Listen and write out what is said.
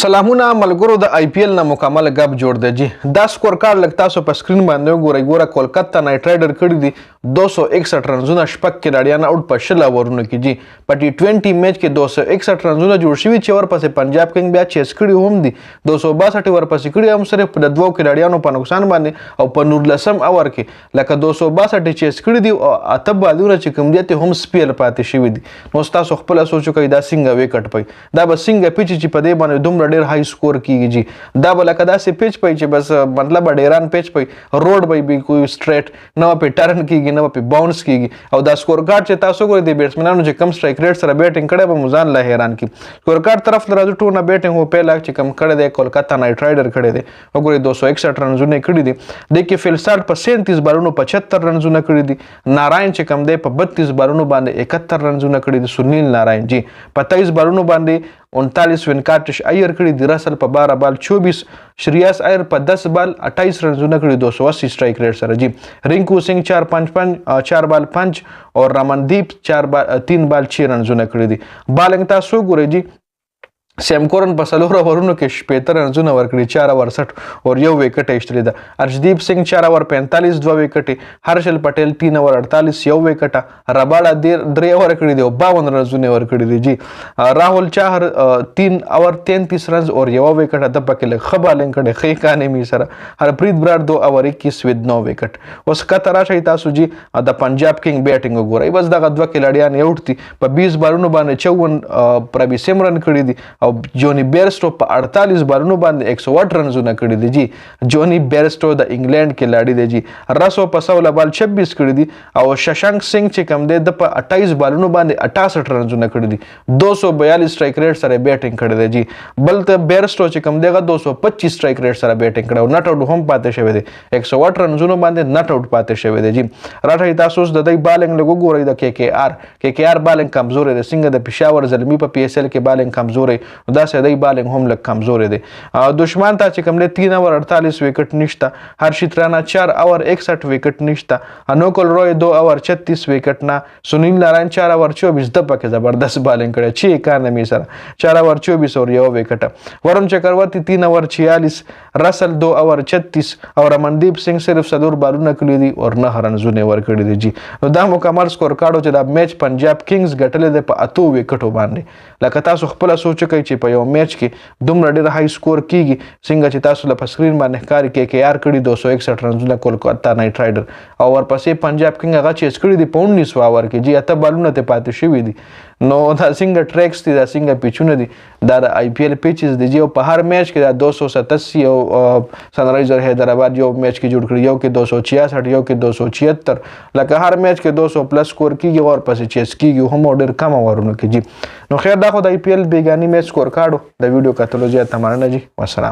سلامونه ملګرو د IPL مکمل غب جوړ دی جی دا سکور کارډ لګ تاسو په سکرین باندې وګورئ ګوره کولکتہ نائٹ رائیډر کړی دي 261 رنزونه شپږ کھلاډیان آوټ په شل اورونو کې جی په T20 میچ کې 261 رنزونه جوړ شوي چې ورپسې پنجاب کنګ بیا چیس کړي هم دي 262 ورپسې کړي هم صرف په دوو کھلاډیانو په نقصان باندې او په 19 اور کې لکه 262 چیس کړي دي او اته بالونه چې کوم دي ته هم سپیل پاتې شوي دي نو تاسو خپل سوچو کوي دا څنګه وکټ پي دا به څنګه پیچ چې په دې باندې دومره ډیر هاي سکور کیږي جی دا بل کدا سي پیچ پي چې بس مطلب ډیران پیچ پي روډ به کوئی سټریټ نو په ټرن کیږي نو په باونس کیږي او دا سکور کارډ چې تاسو ګورئ د بیټسمنانو چې کم سټرایک ریټ سره بیټینګ کړي به مزان لا حیران کی سکور کارډ طرف راځو ټونه بیټینګ هو په لاک چې کم کړي د کولکتہ نائٹ رائیډر کړي دي وګورئ 261 رنزونه کړي دي د کې فلسارټ په 37 بالونو 75 رنزونه کړي دي ناراین چې کم دی په 32 بالونو باندې 71 رنزونه کړي دي سنیل ناراین جی په 23 بالونو باندې 39 وینکاټش ایر کړي دي رسل په 12 بال 24 شریاس ایر په 10 بال 28 رنزونه کړي 280 سټرایک ریټ سره جی رینکو سنگ 4 بال 5 اور رمندیپ 3 بال 6 رنزونه کړي دي بالنګ تاسو ګورئ جی سیم کورن په سلور اورونو کې 75 رنزونه ورکړي 4 اور 60 اور یو وکټ ایشتلی ده ارشدیپ سنگ 4 اور 45 2 وکټ هرشل پټیل 3 اور 48 یو وکټ رباډا 3 اور کړي دي او 52 رنزونه ورکړي دي جی راہل چاهر 3 اور 33 رنز اور یو وکټ د پکې له خبالنګ کړي خې کانې می سره هرپریت براډ 2 اور 21 ود 9 وکټ اوس کتر راشي تاسو جی د پنجاب کنګ بیټینګ وګورئ بس دغه دوه کھلاډیان یوټ دي په 20 بالونو باندې 54 پربي سیمرن کړي دي او جونی بیرسټو په 48 بالونو باندې 108 رنزونه کړي دي جی جونی بیرسټو د انګلند کھلاډي دی جی رسو په 16 بال 26 کړي دي او ششنک سنگ چې کم دی د په 28 بالونو باندې 68 رنزونه کړي دي 242 سټرایک ریټ سره بیټینګ کړي دی جی بل ته بیرسټو چې کم دیغه 225 سټرایک ریټ سره بیټینګ کړي او نټ آوټ هم پاتې شوی دی 108 رنزونو باندې نټ آوټ پاتې شوی دی جی راځي تاسو د دې بالنګ لګو ګورئ د KKR بالنګ کمزور دی څنګه د پېښور زلمی په PSL کې بالنګ کمزور دی دا سه دی بالنګ هم لږ کمزور دی دشمن ته چې کوم له 3 اور 48 وکټ نشته هرشیت رانا 4 اور 61 وکټ نشته انوکل روی 2 اور 36 وکټ نه سنیل نارائن 4 اور 24 د پکې زبردست بالنګ کړي چې اکانومي سره 4 اور 24 اور یو وکټ ورن چکرورتی 3 اور 46 رسل 2 اور 36 اور رمندیپ سنگ صرف صدور بالونه کړي دي اور 9 رنزونه ور کړي دي جی نو دا مکمل سکور کارډو چې دا میچ پنجاب کنگز ګټلې ده په 8 وکټو باندې لکه تاسو خپل سوچ کوي چې په یو میچ کې دومره ډیر هاي سکور کیږي څنګه چې تاسو له سکرین باندې ښکاري KKR کړي 261 رنزونه کولکتہ نائٹ رائیډر او ورپسې پنجاب کنګ هغه چیس کړي دي په 19 اور کې جی اته بالونه ته پاتې شوي دي نو دا څنګه ټریکس دي دا څنګه پیچونه دي دا د IPL پیچز دي جی او په هر میچ کې دا 287 او سنرایزر حیدرآباد یو میچ کې جوړ کړی یو کې 266 یو کې 276 لکه هر میچ کې 200 پلس سکور کیږي او ورپسې چیس کیږي هم ډیر کم اورونه کې جی نو خیر دا خو د IPL بیګانی میچ سکور کارډو د ویډیو کتلو زیاته مننه جی والسلام